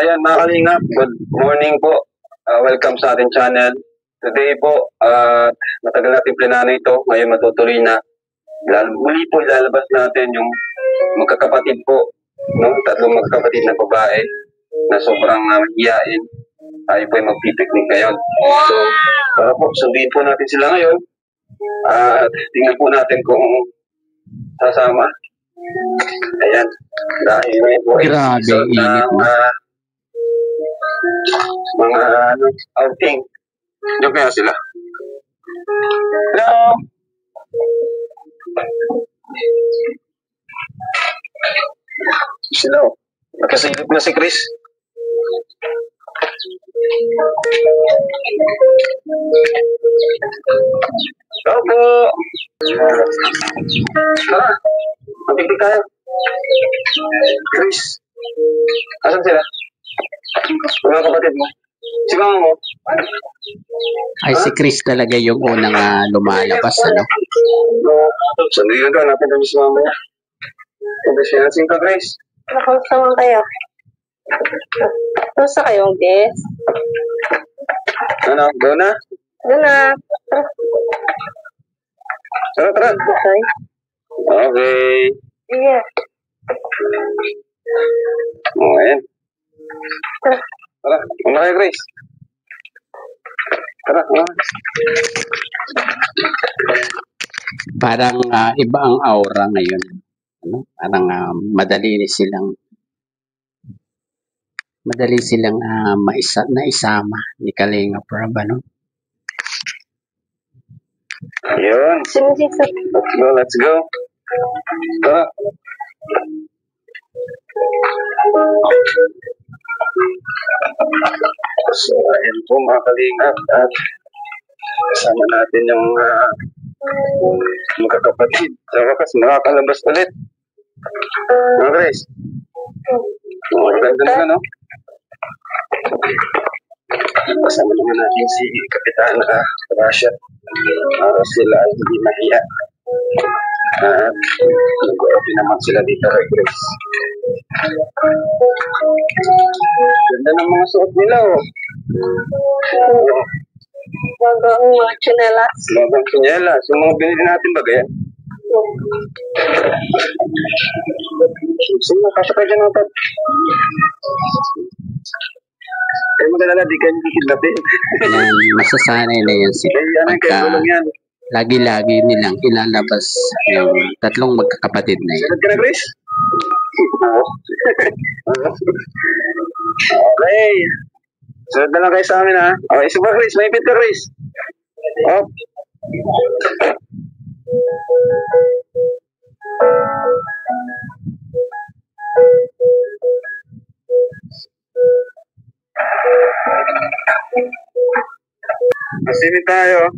Ayan mga kalingap, good morning po. Welcome sa ating channel. Today po, matagal natin plinano ito. Ngayon matutuloy na. Muli po ilalabas natin yung magkakapatid po. No? Tatlong magkakapatid na babae na sobrang hiyain. Tayo po ay magpipiknik ngayon. So, para po, sunduin po natin sila ngayon. At tingnan po natin kung sasama. Ayan. Dahil ngayon po ay grabe, init mo. Mga outing. Diyan kaya sila. Hello! Sila. Nakasilip na si Chris. Opo! Tara! Mapipig tayo. Chris. Asan sila? Mga kapatid mo. Si mama mo. Ay, si Chris talaga yung unang lumalabas, ano? Sandigan ka, hanapin kami si mama mo. Pagkasinasin ka, Chris. Nakamusta man kayo? Kamusta kayo, Bes? Ano, go na? Doon na. Tara, tara. Okay. Okay. Yeah. Ayan. Tara, una kayo, Chris. Tara, Parang iba ang aura ngayon. Ano? Parang madali silang naisama ni Kalinga Prab, ano? Ayun. Let's go. Tara. So, ayun po mga kalingap at kasama natin yung magkakapatid. Sa wakas, makakalabas ulit. Mga Chris. Maganda naman, no? Kasama naman natin si Kapitan Rasha para sila ay hindi mahiya. At nag-open naman sila dito kay Chris. Ganda ng mga suot nila, oh. Bagong mga chinelas. Bagong chinelas. Yung mga binili natin ba ganyan? Sige, kasapay dyan natin. Kaya mag-alala, di kayo kidnapin. Yan, masasanay na yan sila. Pagka lagi-lagi nilang ilalabas yung tatlong magkakapatid na yan. Sunod ka na, Chris? Okay. Sunod na lang kayo sa amin, ha? Okay, super, Chris. Maipit ka, Chris. Up. Masinit tayo.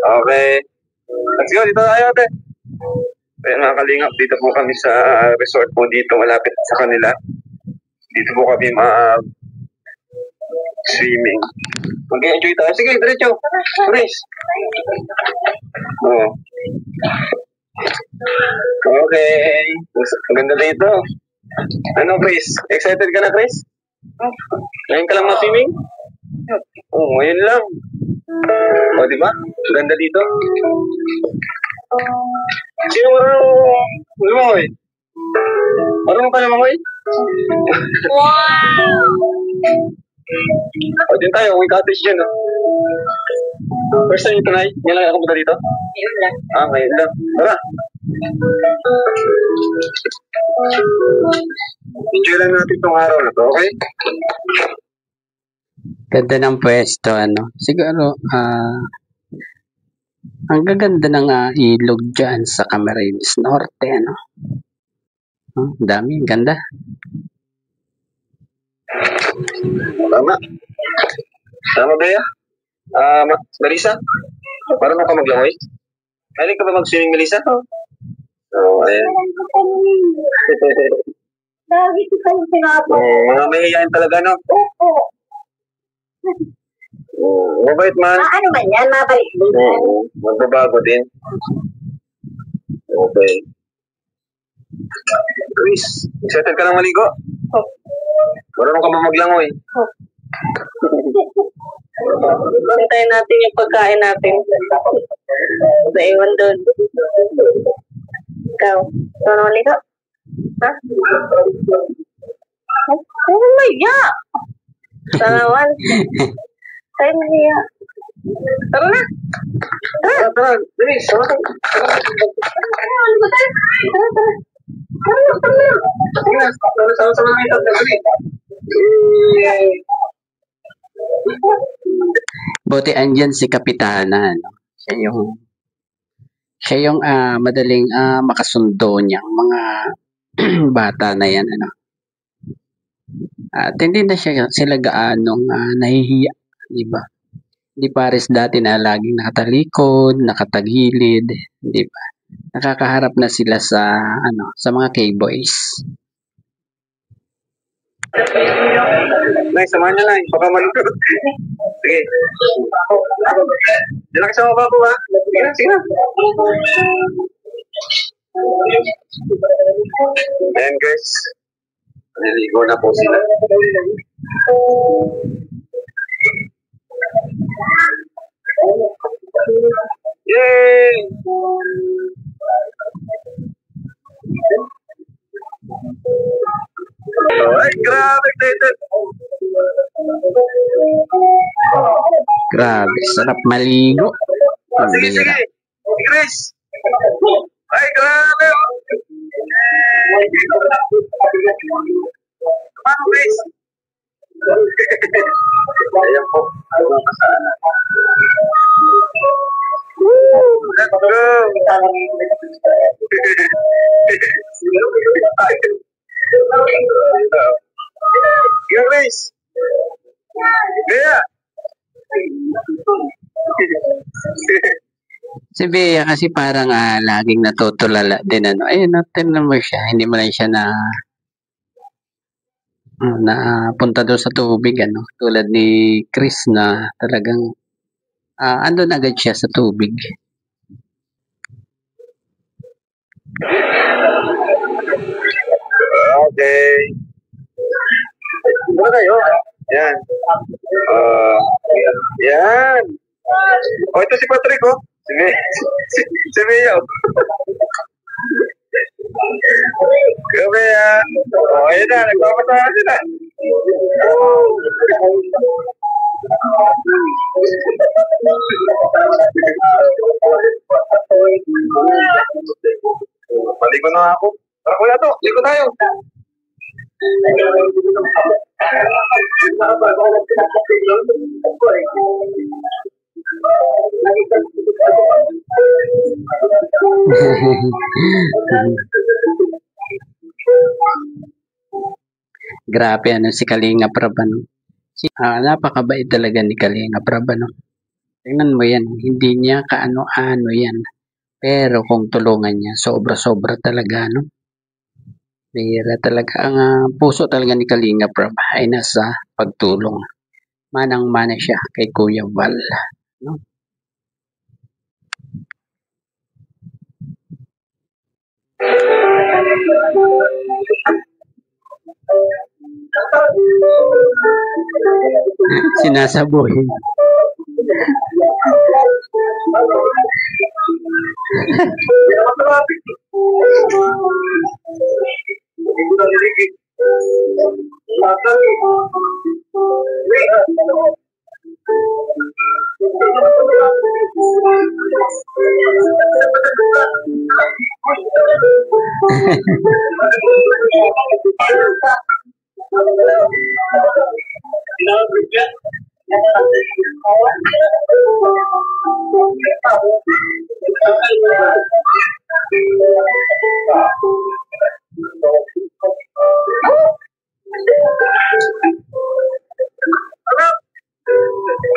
Okay. Let's go. Dito tayo, ate. Ayan mga kalingap, dito po kami sa resort po dito, malapit sa kanila. Dito po kami swimming. Mag-enjoy tayo. Sige, diretso. Chris. Oh. Okay. Ang ganda dito. Ano, Chris? Excited ka na, Chris? Ngayon ka lang na-swimming? Oh, ngayon lang. O, diba? Ganda dito. Sino marunong lumangoy? Marunong ka lumangoy? Wow! O, din tayo. Uwi cottage dyan, no? First time ito, Nay? Ngayon lang ako punta dito? Ngayon lang. Ngayon lang. Tara. Enjoy lang natin itong araw na to, okay? Ganda ng pwesto, ano? Siguro, ang gaganda ng ilog dyan sa Camarines Norte, ano? Dami, ganda. Tama. Tama ba yan? Melissa? Marunong ka maglangoy? Mahilig ka ba mag-swimming, Melissa? Oo, ayan. Lagi ko kayo sinabi. Mga mahihayin talaga, no? Oo. Mabait man. Ano man yan, mabalik din. Magbabago din. Okay. Chris, excited ka ng maligo? Marunong ka ba maglangoy? Bantayan natin yung pagkain natin. Naiwan doon. Ikaw, ano maligo? Ha? Oh my God! Tanawan. Tayo mahiya. Tara na. Tara, tara, bilis. Tara, tara. Sama-sama namin ito. Dali. Buti andyan si Kapitana, no? Siya yung madaling makasundo niyang mga bata na yan, ano. At hindi na sila gaanong nahihiya, di ba? Hindi pares dati na laging nakatalikod, nakatagilid, di ba? Nakakaharap na sila sa mga K-boys. Nay, samahan niyo, Nay. Baka malulog. Sige. Diyan lang kasama ba po, ha? Sige na, sige na. Ayan, guys. Naliligo na po sila. Yay! Ay, grabe, excited. Grabe, sarap maligo. Sige, sige. Chris. Ay, grabe. Paano, Chris? Ayan po. Let's go. Chris. Gaya. Si Bea kasi parang laging natutulala din, ano. Ayun, natin mo siya. Hindi mo lang siya na punta doon sa tubig, ano. Tulad ni Chris na talagang andun agad siya sa tubig. Okay. Ano kayo? Yan. Yan. Oh, ito si Patrick, oh. Si Mia. Kami, oh, ayun na. Nagpapatawa sila. Maligo na ako. Tara, kuya to. Ligo tayo. Grabe, ano, si Kalinga Prab, ano. Napakabait talaga ni Kalinga Prab, ano. Tingnan mo yan, hindi niya kaano-ano yan. Pero kung tulungan niya, sobra-sobra talaga, no? Bihira talaga. Ang puso talaga ni Kalinga Prab ay nasa pagtulong. Manang-mana siya kay Kuya Val, no? Sinasabuhin.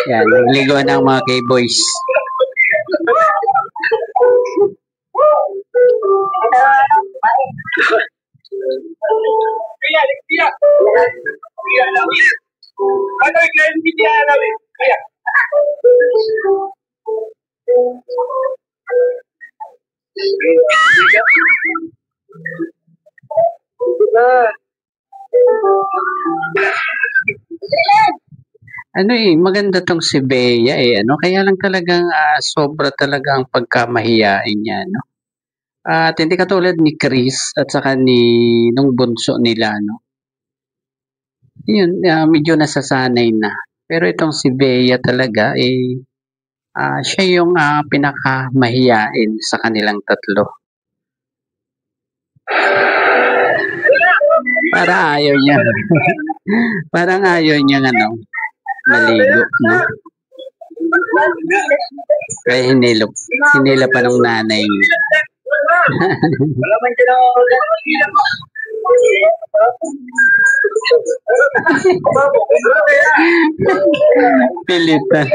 Yan, nagligo na ang mga K-boys. Ano maganda tong si Bea kaya lang talagang sobra talaga ang pagkamahiyain niya, no? At hindi katulad ni Chris at saka nung bunso nila, no? Yun, medyo nasasanay na. Pero itong si Bea talaga, siya yung pinakamahiyain sa kanilang tatlo. Para ayaw niya. Parang ayaw niya maligo, no? Kaya hinila pa ng nanay niya. Pilitan.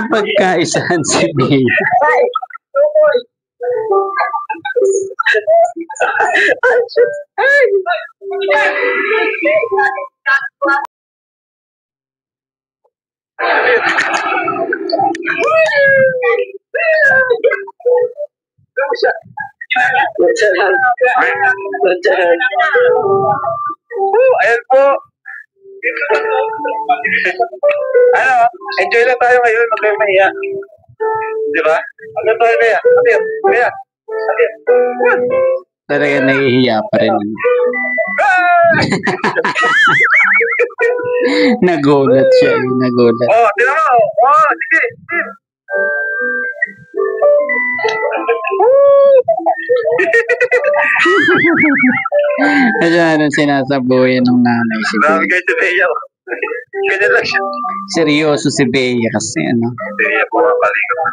Pagkaisahan si Bea. Ayan po. Enjoy lang tayo ngayon, huwag kayong mahiya. Di ba? Ano tayo, Bea? Bea? Talaga nahihiya pa rin. Nagulat siya, nagulat. Tira mo. Sige. Anong sinasabuhin ng nanay si Marami Bea? kayo si Bea. Ganyan lang siya. Seryoso si Bea kasi Bea po, mapaligaw.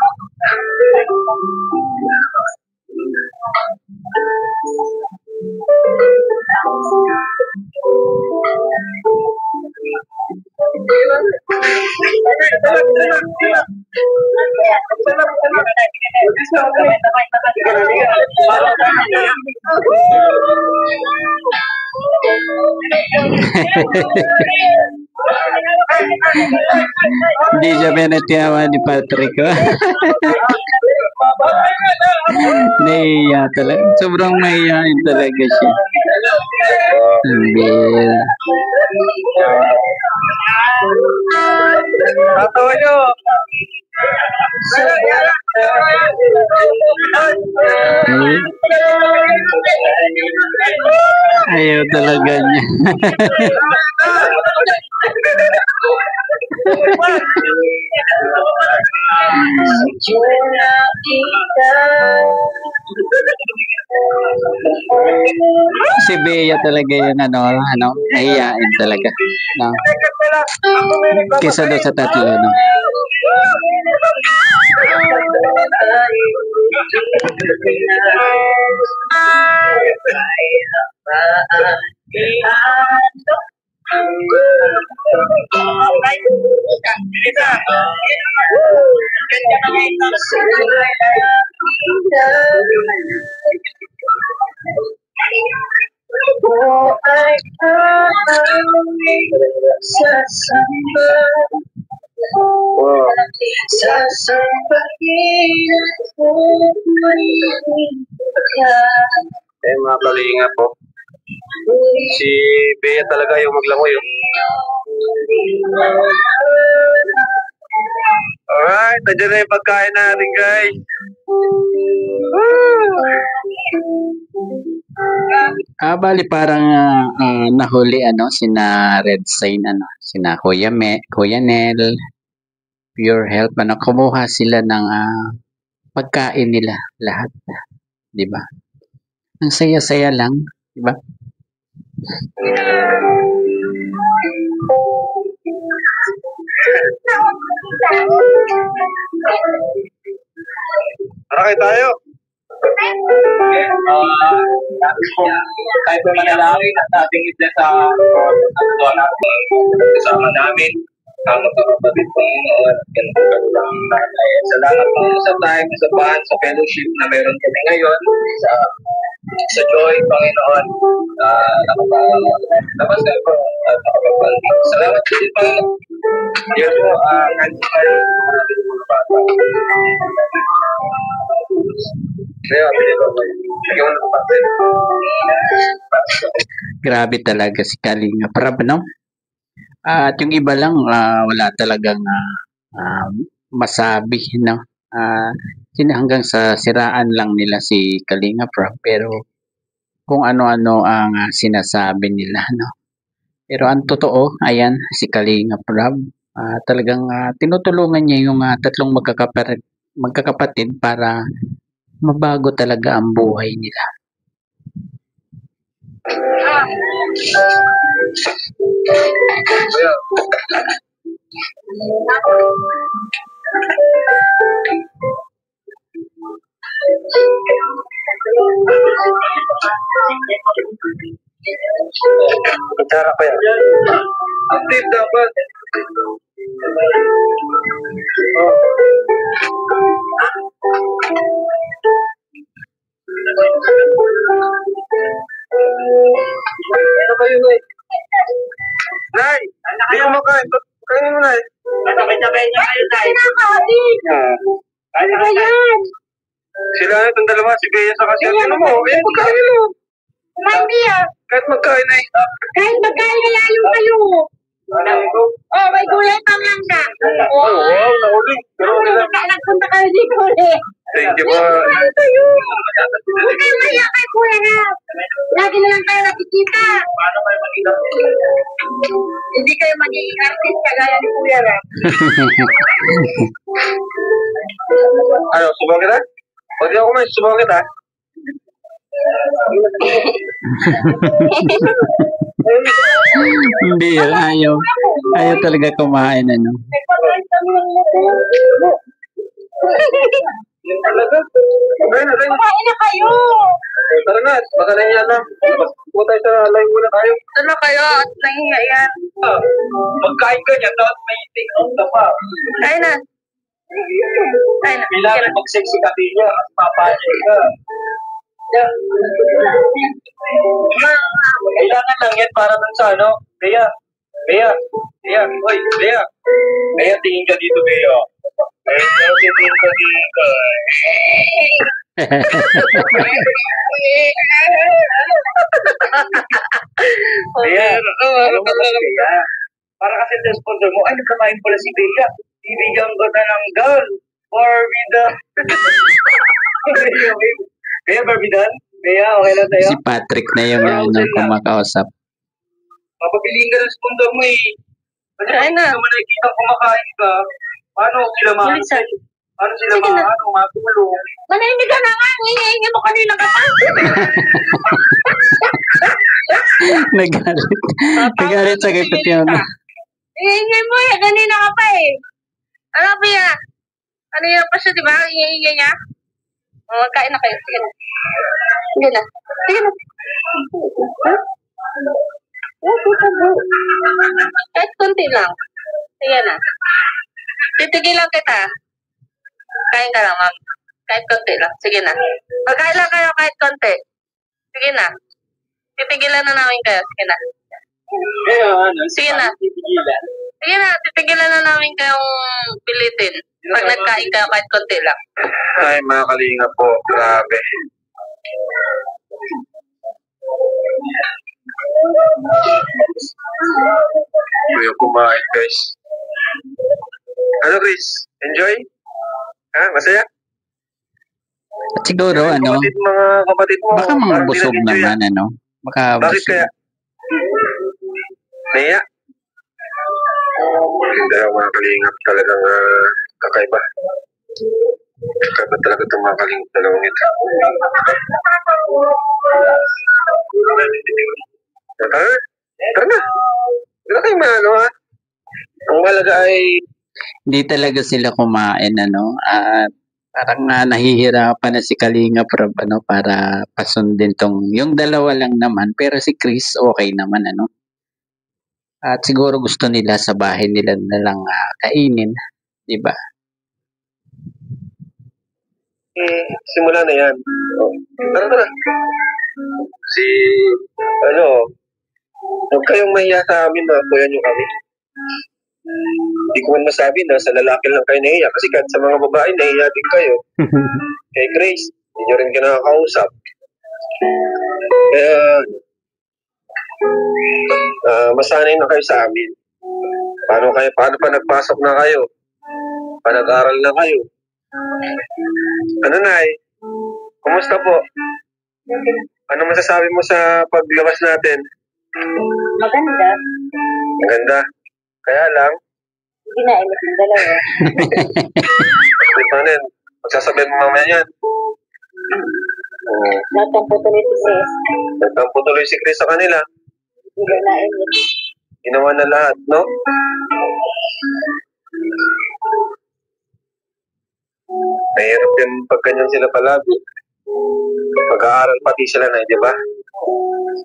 Hindi siya pinatiyawa ni Patrick. Nahiya talaga. Sobrang mahihain talaga siya. Bea. Tatawa nyo. Ayaw talaga niya. Si Bea talaga yung nahiyain talaga. No? Kesa doon sa tatlo, no? Mga kalinga po. Si Bea talaga yung maglangoy. Alright, nandiyan na yung pagkain natin, guys. Bali parang nahuli sina Red Sign sina Kuya Nel, Pure Health kumuha sila ng pagkain nila lahat, 'di ba? Ang saya-saya lang, 'di ba? Tara tayo. Tayo po manalangin at ating isa sa kasama namin. ang magkakapatid Panginoon, ganang nanay. Salamat po sa time, sa band, sa fellowship na meron kami ngayon, sa joy, Panginoon, labas na po at nakapagpanding. Salamat po din, Panginoon. Yan po, nandiyan natin yung mga bata. Kaya, bigyan mo na Grabe talaga si Kalinga Prab, no? At yung iba lang, wala talagang masabi, no? Hanggang sa siraan lang nila si Kalinga Prab, pero kung ano-ano ang sinasabi nila, no? Pero ang totoo, ayan, si Kalinga Prab, talagang tinutulungan niya yung tatlong magkakapatid para mabago talaga ang buhay nila. Bicara pa yan. Active dapat. Ano kayo, Nay? Nay! Hindi ko makain. Kainin mo, Nay. Sabay-sabay niya kayo, Nay. Ano ba yan? Sila na itong dalawa, si Bea sa kasi. Ano mo? Eh, magkain mo. Hindi ah. Kahit magkain, Nay. Kahit magkain na lalong kayo. Oh, may gulay pa lang ka. Oh, wow, nahuli. Pero nila. Nagpunta kayo dito eh. Thank you po. Ano kayo? Huwag kayo maya kay Kuya Rap. Lagi na lang tayo nakikita. Hindi kayo magiging artist kagaya ni Kuya Rap. Ano, subang kita? Pag di ako may subang kita. Hindi, ayaw talaga kumain, ano? Talaga? Okay na, rin. Kumain na kayo. Tara na, baka na yan lang. Pupunta tayo sa live muna tayo. Ito na kayo at nahihiya yan. Magkain ka niya, dapat may take out ka pa. Kain na. Kain na. Bilang mag-sexy ka niya at papayag ka. Kailangan lang yan para dun sa ano. Bea. Hoy, Bea. Bea, tingin ka dito, Bea. Tingin ka dito. Bea, ano ba Bea? Para kasi sa sponsor mo, ay nagkakain pala si Bea. Bibigyan ko na ng gown for Vida. Bea, Barbidan? Bea, okay lang tayo? Si Patrick na yung kumakausap. Mapapiliin ka ng sponsor mo eh. Kasi Kain na. kung nakikita kumakain ka, paano sila Bilisan. paano sila Sige na. matulong? Manahimik ka na nga. Hingi mo kanina ka pa. Nagalit sa kay Tatiana. Hingi mo eh. Kanina ka pa eh. Ano ba yan? Kanina pa siya, di ba? Hingi niya. Kain na kayo. Sige na. Sige na. Sige na. Kahit konti lang. Sige na. Titigilan kita. Kain ka lang, ma'am. Kahit konti lang. Sige na. Magkain lang kayo kahit konti. Sige na. Titigilan na namin kayo. Sige na. Kaya ano? Sige na. Titigilan. Sige na. Titigilan na namin kayong pilitin. Pag nagkain kayo kahit konti lang. Ay, mga kalinga po. Grabe. Kuya kumain, guys. Ano, Chris? Enjoy? Ha? Masaya? At siguro, ano, Mga kapatid mo. baka mga parang busog pinag-enjoy naman, ano? Baka Bakit busog. kaya? Naya? Hindi ako mga kalingap talagang kakaiba. Kakaiba talaga itong mga kalingap dalawang ito. Tara? Tara na. Wala kayong maano ha? Ang malaga ay Hindi talaga sila kumain, ano? At parang nahihirapan na si Kalinga Prab, ano, para pasundin tong, yung dalawa lang naman, pero si Chris okay naman, ano? At siguro gusto nila sa bahay nila na lang kainin, 'di ba? Simula na yan. Oh. Tara. Si, huwag kayong mahiya sa amin na kuya nyo kami. Hindi ko man masabi na sa lalaki lang kayo nahiya kasi kahit sa mga babae nahiya din kayo. Kay Grace, hindi nyo rin kinakausap. Kaya, masanay na kayo sa amin. Paano pa nagpasok na kayo? Nag-aral na kayo? Ano, Nay? Kumusta po? Ano masasabi mo sa paglabas natin? Maganda. Maganda. Kaya lang, Hindi na, ilis yung dalawa. paano yan? Magsasabihin mo mamaya yan. Natampo tuloy si Sis. Nagtampo tuloy si Chris sa kanila. Hindi na ilis. Ginawa na lahat, no? Mahirap din pag ganyan sila palagi. Pag-aaral pati sila na, di ba?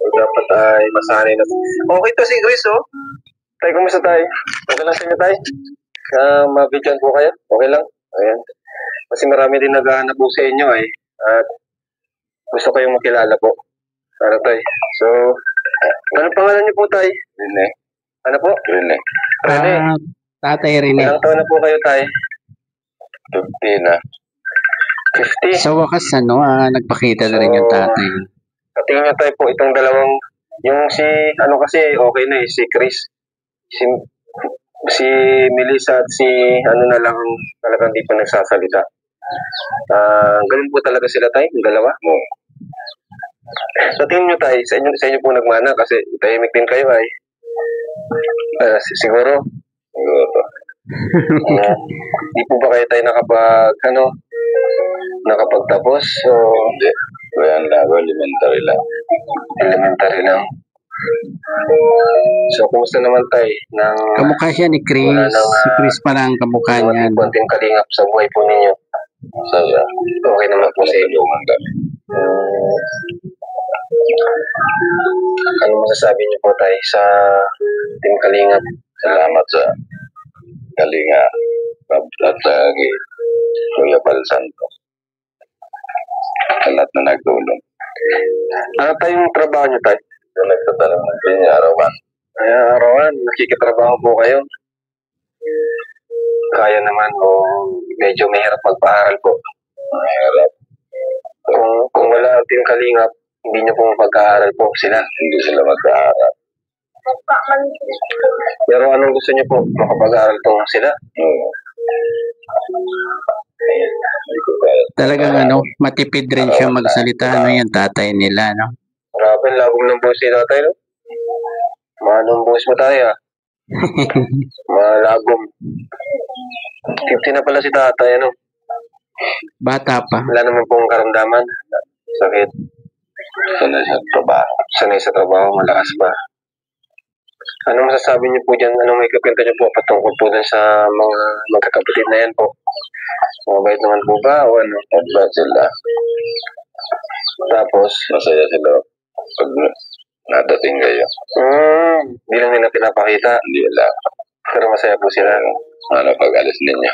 So, dapat ay masanay na. Okay to si Chris, oh. Tay, kumusta tayo? Okay lang sa inyo, tay? Mabidyan po kayo? Okay lang? Ayan. Kasi marami din naghahanap po sa inyo, eh. At gusto kayong makilala po. Para, tay. So, ano pangalan niyo po, tay? Rene. Ano po? Rene. Rene. Tatay Rene. Ilang taon na po kayo, tay? 50 na. 50? Sa wakas, nagpakita na rin yung tatay. Sa tingin niyo, tay, po, itong dalawang, yung si, kasi, okay na eh, si Chris. Si Melissa at si, na lang, talagang di pa nagsasalita. Ganun po talaga sila, tay, yung dalawa? Oo. Sa tingin niyo, tay, sa inyo po nagmana kasi tahimik din kayo, ay. Siguro? Siguro. Di po ba kayo tayo nakapagtapos? So, hindi. Kaya elementary lang. Elementary lang. So, kumusta naman tayo? Kamukha siya ni Chris. Si Chris pala ang kamukha niya. Konting kalingap sa buhay po ninyo. Saya. Okay naman po sa inyo. Ano masasabi niyo po tayo sa Team Kalingap? Salamat sa Kalinga at Kuya Balsanto. Sa lahat na nagtulong. Ano tayong trabaho niyo tayo? Nagtatanong natin arawan. Ay, arawan. Nakikitrabaho po kayo. Kaya naman o medyo mahirap magpaaral po. Mahirap. Kung wala ang Team Kalingap, hindi niyo po magpag-aaral po sila. Hindi sila mag-aaral. Pero anong gusto niyo po? Makapag-aaral po sila? Talagang matipid rin siya magsalita. Yung tatay nila, no? Grabe, labong ng buhos si tatay, no? Manong buhos mo tayo, Malagom. 50 na pala si tatay, Bata pa. Wala naman pong karamdaman. Sakit. Sanay sa trabaho, malakas pa. Ano masasabi niyo po dyan? Anong may kapinta niyo po patungkol po dun sa mga magkakapatid na yan po? Mabait naman po ba o ano? Mabait sila. Tapos, masaya sila pag nadating kayo. Hindi lang nila pinapakita. Hindi lang. Pero masaya po sila. Ano pag alis ninyo?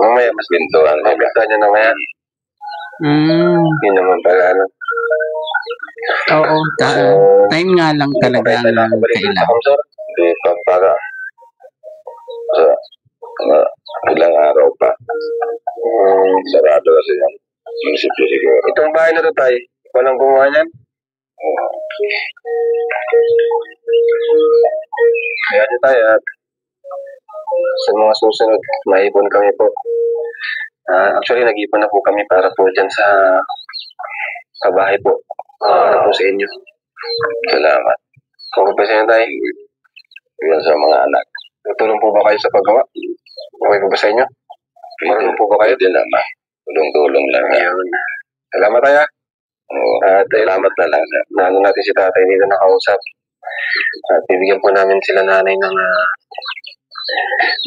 Mamaya mas bintuan. Mabigtan niya na ngayon. Yun naman pala, Oo, time nga lang talaga ang kailangan. Hindi pa para sa ilang araw pa. Sarado kasi yan. Munisipyo siguro. Itong bahay na ito tayo, walang gumawa niyan? Kaya nyo tayo at sa mga susunod, maipon kami po. Actually, nag-ipon na po kami para po dyan sa bahay po. Para po sa inyo. Salamat. Okay pa sa inyo tayo? Yun sa mga anak. Tutulong po ba kayo sa paggawa? Okay po ba sa inyo? Marunong po ba kayo? Din naman. Tulong-tulong lang. Yun. Salamat tayo. At salamat na lang. Naano natin si tatay dito nakausap. At bibigyan po namin sila nanay ng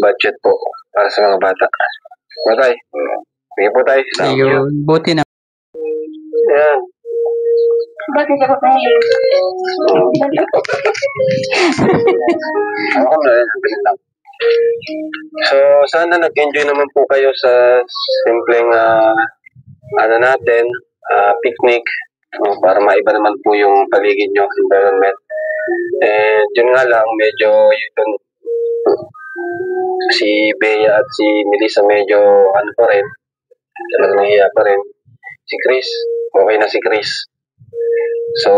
budget po para sa mga bata. Matay. Bigyan po tayo. Ayun, buti na. Ayan. Bakit ako tayo? Ako na rin, ganun lang. So, sana nag-enjoy naman po kayo sa simpleng picnic, para maiba naman po yung paligid nyo, environment. And yun nga lang, medyo yun, si Bea at si Melissa medyo ano pa rin, talagang nahiya pa rin. Si Chris, okay na si Chris. So,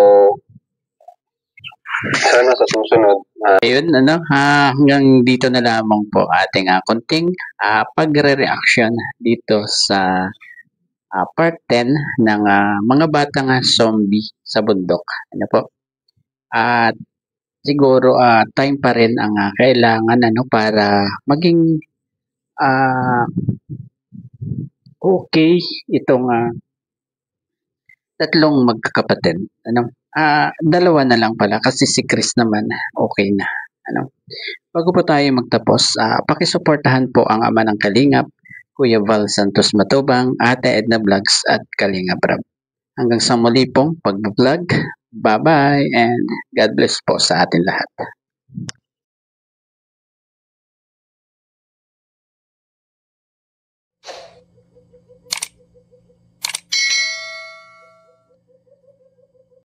sana sa susunod, Ayun, hanggang dito na lamang po ating konting pagre-reaction dito sa part 10 ng mga batang zombie sa bundok. Ano po? At siguro time pa rin ang kailangan para maging okay itong tatlong magkakapatid. Dalawa na lang pala kasi si Chris naman okay na. Bago po tayo magtapos, pakisuportahan po ang ama ng Kalingap, Kuya Val Santos Matubang, Ate Edna Vlogs at Kalingap Rab. Hanggang sa muli pong pag-vlog. Bye-bye and God bless po sa atin lahat.